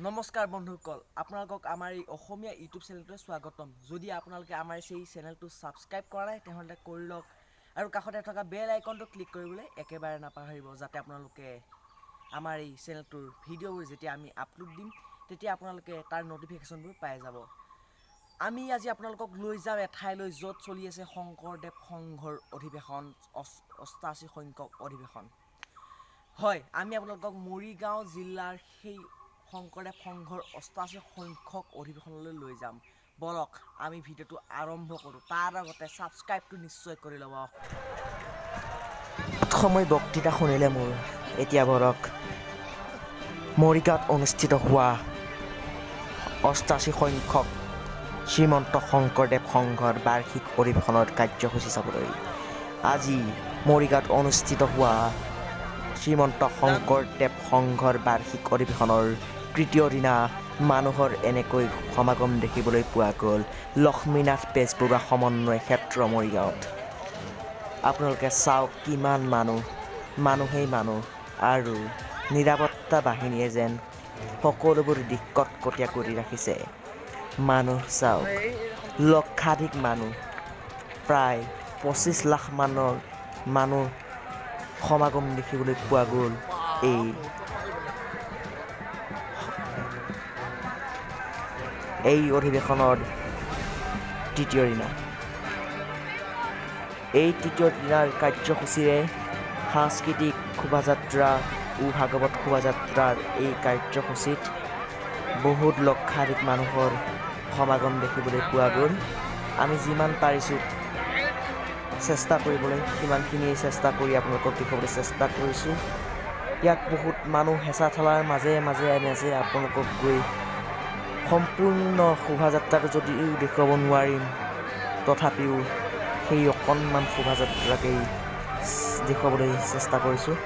নমস্কাৰ বন্ধুসকল আপোনালোকক আমাৰ এই অসমীয়া ইউটিউব চেনেলটোলৈ স্বাগতম যদি আপোনালোকে আমাৰ এই চেনেলটো ছাবস্ক্ৰাইব কৰা নাই তেতিয়াহ'লে কৰি লওক আৰু কাষতে থকা বেল আইকনটো ক্লিক কৰিবলৈ একেবাৰে নাপাহৰিব যাতে আপোনালোকে আমাৰ এই চেনেলটোৰ ভিডিঅ'বোৰ যেতিয়া আমি আপলোড দিম তেতিয়া আপোনালোকে তাৰ নটিফিকেশ্যনবোৰ পাই যাব আমি আজি আপোনালোকক লৈ যাওঁ এঠাইলৈ য'ত চলি আছে শংকৰদেৱ সংঘৰ অধিৱেশন ৮৮ সংখ্যক অধিৱেশন হয় আমি আপোনালোকক মৰিগাঁও জিলাৰ সেই শংকৰদেৱ সংঘৰ ৮৮ সংখ্যক অধিৱেশনলৈ লৈ যাম বলক আমি ভিডিঅ'টো আৰম্ভ কৰোঁ তাৰ আগতে ছাবস্ক্ৰাইবটো নিশ্চয় কৰি ল'ব সময় বক্তৃতা শুনিলে মোৰ এতিয়া বলক মৰিগাঁৱত অনুষ্ঠিত হোৱা ৮৮ সংখ্যক শ্ৰীমন্ত শংকৰদেৱ সংঘৰ বাৰ্ষিক অধিৱেশনৰ কাৰ্যসূচী চাবলৈ আজি মৰিগাঁৱত অনুষ্ঠিত হোৱা শ্ৰীমন্ত শংকৰদেৱ সংঘৰ বাৰ্ষিক অধিৱেশনৰ তৃতীয় দিনা মানুহৰ এনেকৈ সমাগম দেখিবলৈ পোৱা গ'ল লক্ষ্মীনাথ বেজবৰুৱা সমন্বয় ক্ষেত্ৰ মৰিগাঁৱত আপোনালোকে চাওক কিমান মানুহেই মানুহ আৰু নিৰাপত্তা বাহিনীয়ে যেন সকলোবোৰ দিশ কটকটীয়া কৰি ৰাখিছে মানুহ চাওক লক্ষাধিক মানুহ প্ৰায় ২৫ লাখ মানৰ মানুহ সমাগম দেখিবলৈ পোৱা গ'ল এই অধিৱেশনৰ তৃতীয় দিনা এই তৃতীয় দিনাৰ কাৰ্যসূচীৰে সাংস্কৃতিক শোভাযাত্ৰা ভাগৱত শোভাযাত্ৰাৰ এই কাৰ্যসূচীত বহুত লক্ষাধিক মানুহৰ সমাগম দেখিবলৈ পোৱা গ'ল আমি যিমান পাৰিছোঁ চেষ্টা কৰিবলৈ সিমানখিনিয়ে চেষ্টা কৰি আপোনালোকক দেখুৱাবলৈ চেষ্টা কৰিছোঁ ইয়াত বহুত মানুহ হেঁচা ঠেলাৰ মাজে আপোনালোকক গৈ সম্পূৰ্ণ শোভাযাত্ৰাটো যদিও দেখুৱাব নোৱাৰিম তথাপিও সেই অকণমান শোভাযাত্ৰাকেই দেখুৱাবলৈ চেষ্টা কৰিছোঁ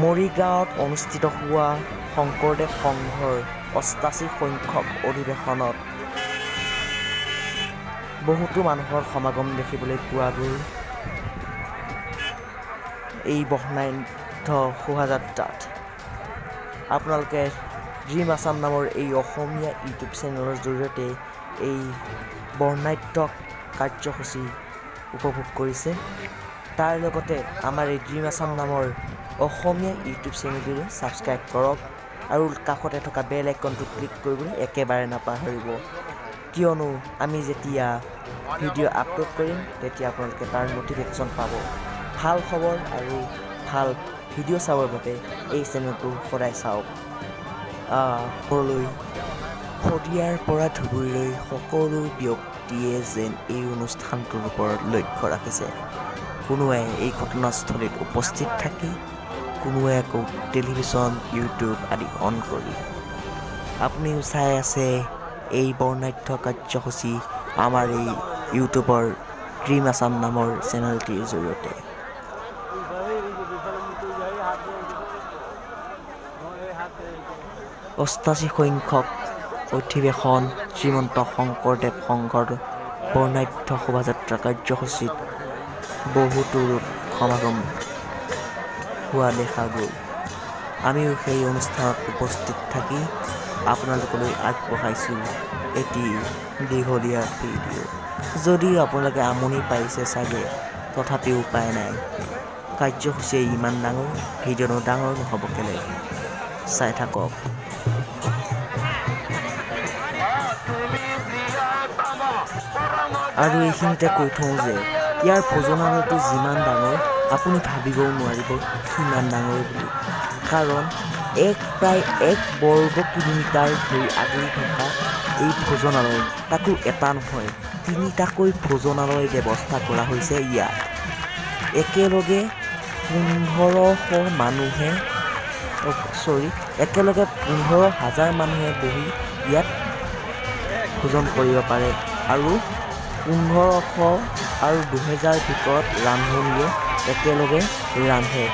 মৰিগাঁৱত অনুষ্ঠিত হোৱা শংকৰদেৱ সংঘৰ ৮৮ সংখ্যক অধিৱেশনত বহুতো মানুহৰ সমাগম দেখিবলৈ পোৱা গ'ল এই বৰ্ণাঢ্য শোভাযাত্ৰাত আপোনালোকে ড্ৰিম আছাম নামৰ এই অসমীয়া ইউটিউব চেনেলৰ জৰিয়তে এই বৰ্ণাঢ্য কাৰ্যসূচী উপভোগ কৰিছে তাৰ লগতে আমাৰ এই ড্ৰিম আছাম নামৰ অসমীয়া ইউটিউব চেনেলটো ছাবস্ক্ৰাইব কৰক আৰু কাষতে থকা বেল আইকনটো ক্লিক কৰিবলৈ একেবাৰে নাপাহৰিব কিয়নো আমি যেতিয়া ভিডিঅ' আপলোড কৰিম তেতিয়া আপোনালোকে তাৰ নটিফিকেশ্যন পাব ভাল খবৰ আৰু ভাল ভিডিঅ' চাবৰ বাবে এই চেনেলটো সদায় চাওক শদিয়াৰ পৰা ধুবুৰীলৈ সকলো ব্যক্তিয়ে যেন এই অনুষ্ঠানটোৰ ওপৰত লক্ষ্য ৰাখিছে কোনোৱে এই ঘটনাস্থলীত উপস্থিত থাকি কোনোৱে আকৌ টেলিভিছন ইউটিউব আদি অন কৰি আপুনিও চাই আছে এই বৰ্ণাঢ্য কাৰ্যসূচী আমাৰ এই ইউটিউবৰ ড্ৰিম আছাম নামৰ চেনেলটিৰ জৰিয়তে ৮৮ সংখ্যক অধিৱেশন শ্ৰীমন্ত শংকৰদেৱ সংঘৰ বৰ্ণাঢ্য শোভাযাত্ৰা কাৰ্যসূচীত বহুতো সমাগম হোৱা দেখা গ'ল আমিও সেই অনুষ্ঠানত উপস্থিত থাকি আপোনালোকলৈ আগবঢ়াইছোঁ এটি দীঘলীয়া ভিডিঅ' যদিও আপোনালোকে আমনি পাইছে চাগে তথাপিও উপায় নাই কাৰ্যসূচী ইমান ডাঙৰ ভিডিঅ'নো ডাঙৰ নহ'ব কেলে চাই থাকক আৰু এইখিনিতে কৈ থওঁ যে ইয়াৰ ভোজনালয়টো যিমান ডাঙৰ আপুনি ভাবিবও নোৱাৰিব সিমান ডাঙৰ বুলি কাৰণ প্ৰায় ১ বৰ্গ কিলোমিটাৰ ধৰি আগুৰি থকা এই ভোজনালয় তাকো এটা নহয় ৩টাকৈ ভোজনালয় ব্যৱস্থা কৰা হৈছে ইয়াত একেলগে ১৫০০ মানুহে একেলগে ১৫,০০০ মানুহে বহি ইয়াত ভোজন কৰিব পাৰে আৰু ১৫০০ আৰু ২০০০ ভিতৰত ৰান্ধনীয়ে একেলগে ৰান্ধে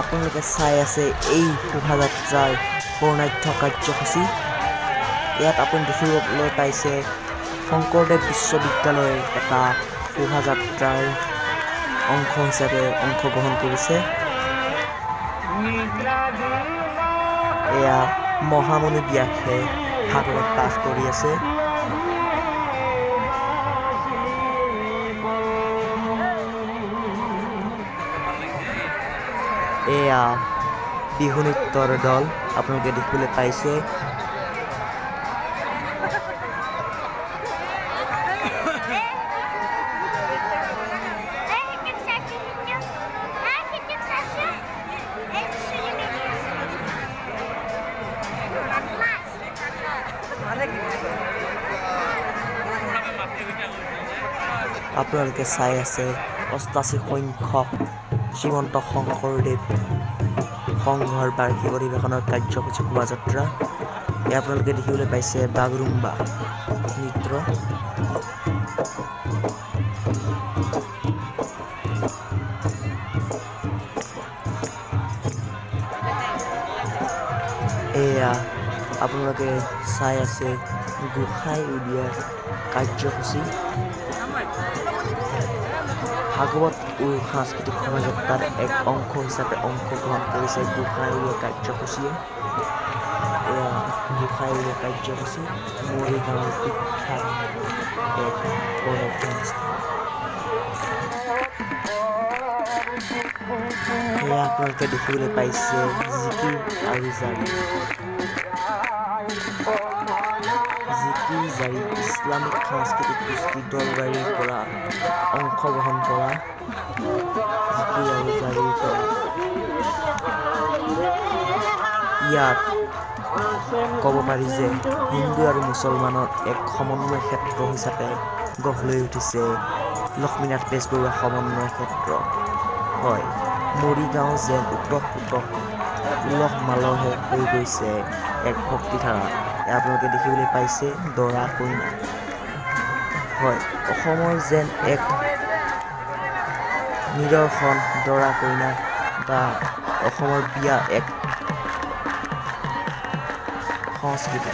আপোনালোকে চাই আছে এই শোভাযাত্ৰাৰ বৰ্ণাঢ্য কাৰ্যসূচী ইয়াত আপুনি দেখিবলৈ পাইছে শংকৰদেৱ বিশ্ববিদ্যালয়ৰ এটা শোভাযাত্ৰাৰ অংশ হিচাপে অংশগ্ৰহণ কৰিছে এয়া মহামণি ব্যাসে ভাগৱত পাঠ কৰি আছে। এয়া বিহু নৃত্যৰ দল আপোনালোকে দেখিবলৈ পাইছে। আপোনালোকে চাই আছে ৮৮ সংখ্যক শ্ৰীমন্ত শংকৰদেৱ সংঘৰ বাৰ্ষিক অধিৱেশনৰ কাৰ্যসূচী শোভাযাত্ৰা। আপোনালোকে দেখিবলৈ পাইছে বাগৰুম্বা নৃত্য। এয়া আপোনালোকে চাই আছে গোসাঁই উলিওৱা কাৰ্যসূচী। ভাগৱত সাংস্কৃতিক শোভাযাত্ৰাৰ এক অংশ হিচাপে অংশগ্ৰহণ কৰিছে গোসাঁই উলিওৱা কাৰ্যসূচীয়ে। এয়া গোসাঁই উলিওৱা কাৰ্যসূচী মৰিগাঁৱৰ বিখ্যাত এক পৰ্যটনস্থলী। এয়া আপোনালোকে দেখিবলৈ পাইছে জিকিৰ আৰু জাৰি। জিকিৰ জাৰি ইছলামিক সাংস্কৃতিক গোষ্ঠী দৰবাৰীৰ পৰা অংশগ্ৰহণ কৰা জিকিৰ আৰু জাৰিৰ দল। ইয়াত ক'ব পাৰি যে হিন্দু আৰু মুছলমানৰ এক সমন্বয় ক্ষেত্ৰ হিচাপে গঢ় লৈ উঠিছে লক্ষ্মীনাথ বেজবৰুৱা সমন্বয় ক্ষেত্ৰ। হয়, মৰিগাঁও যেন উলহ মালহে হৈ গৈছে এক ভক্তিধাৰা। আপোনালোকে দেখিবলৈ পাইছে দৰা কইনা। হয়, অসমৰ যেন এক নিদৰ্শন দৰা কইনা বা অসমৰ বিয়া এক সংস্কৃতি।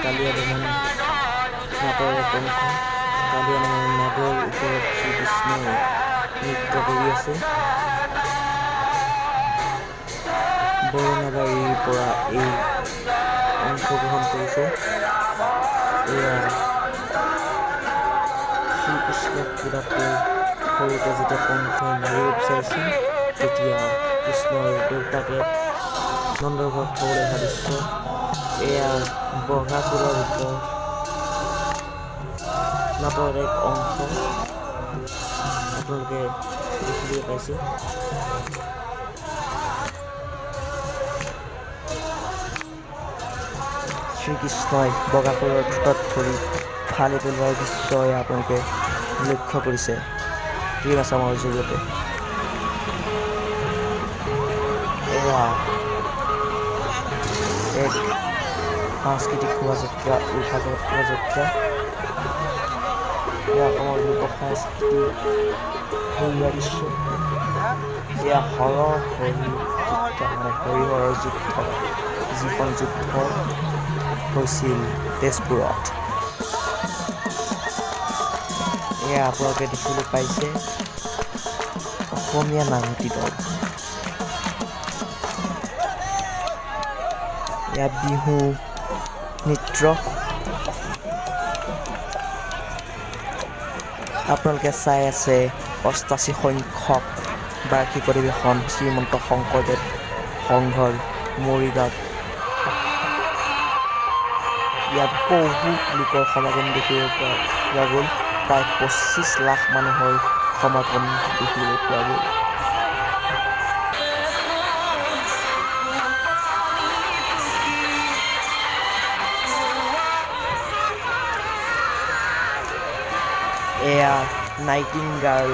কালিয়া দমন নাটৰ এক অংশ। কালিয়া দমন নাটৰ ওপৰত শ্ৰীকৃষ্ণই নৃত্য কৰি আছে। বৰঙাবাৰীৰ পৰা এই অংশগ্ৰহণ কৰিছে। এয়া শ্ৰীকৃষ্ণক সোধাতে সৰুতে যেতিয়া কংসই মাৰি চাইছিল তেতিয়া কৃষ্ণৰ দেউতাকে নন্দৰ ঘৰত থবলৈ অহা দৃশ্য। এয়া বগাসুৰৰ ওপৰত নাটৰ এক অংশ আপোনালোকে দেখিবলৈ পাইছে। শ্ৰীকৃষ্ণই বগাসুৰৰ ঠোঁটত ধৰি ফালি পেলোৱাৰ দৃশ্যই আপোনালোকে লক্ষ্য কৰিছে ৰিমাচামৰ জৰিয়তে। এয়া এক সাংস্কৃতিক শোভাযাত্ৰা ভাগৱত শোভাযাত্ৰা। এয়া অসমৰ লোক সংস্কৃতি হেৰুৱা দৃশ্য। এয়া হৰিহৰৰ যুদ্ধ, যিখন যুদ্ধ হৈছিল তেজপুৰত। এয়া আপোনালোকে দেখিবলৈ পাইছে অসমীয়া নামতি দল। এয়া বিহু নৃত্য। আপোনালোকে চাই আছে ৮৮ সংখ্যক বাৰ্ষিক অধিৱেশন শ্ৰীমন্ত শংকৰদেৱ সংঘৰ মৰিগাঁৱত। ইয়াত বহু লোকৰ সমাগম দেখিবলৈ পোৱা গ'ল। প্ৰায় ২৫ লাখ মানুহৰ সমাগম দেখিবলৈ পোৱা গ'ল। এয়া নাইটিংগেল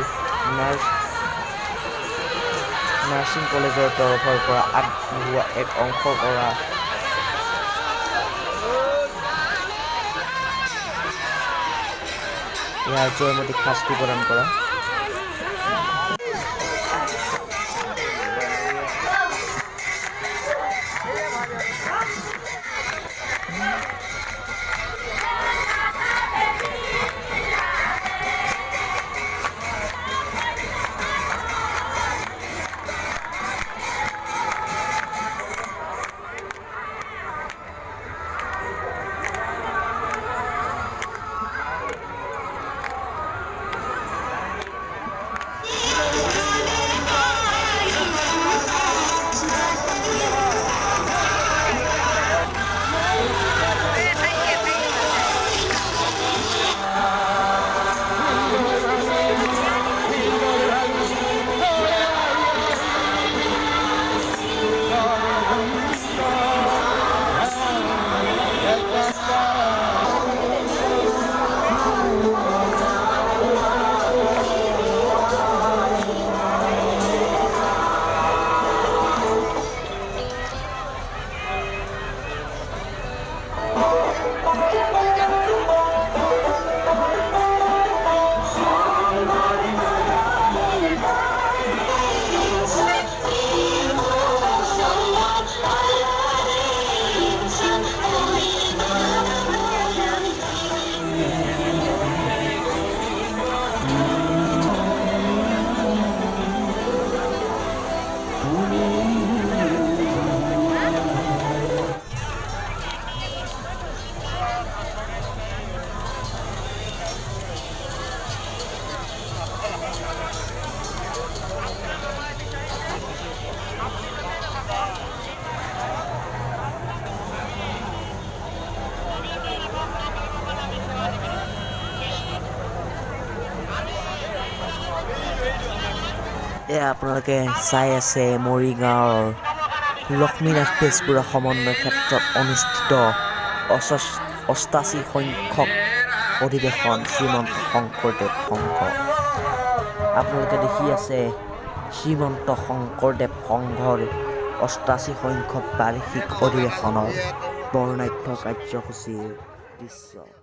নাৰ্ছিং কলেজৰ তৰফৰ পৰা আগবঢ়োৱা এক অংশ কৰা ইয়াৰ জয়মতীক শাস্তি প্ৰদান কৰা। এয়া আপোনালোকে চাই আছে মৰিগাঁৱৰ লক্ষ্মীনাথ বেজবৰুৱা সমন্বয় ক্ষেত্ৰত অনুষ্ঠিত 88 সংখ্যক অধিৱেশন শ্ৰীমন্ত শংকৰদেৱ সংঘ। আপোনালোকে দেখি আছে শ্ৰীমন্ত শংকৰদেৱ সংঘৰ 88 সংখ্যক বাৰ্ষিক অধিৱেশনৰ বৰ্ণাঢ্য কাৰ্যসূচীৰ দৃশ্য।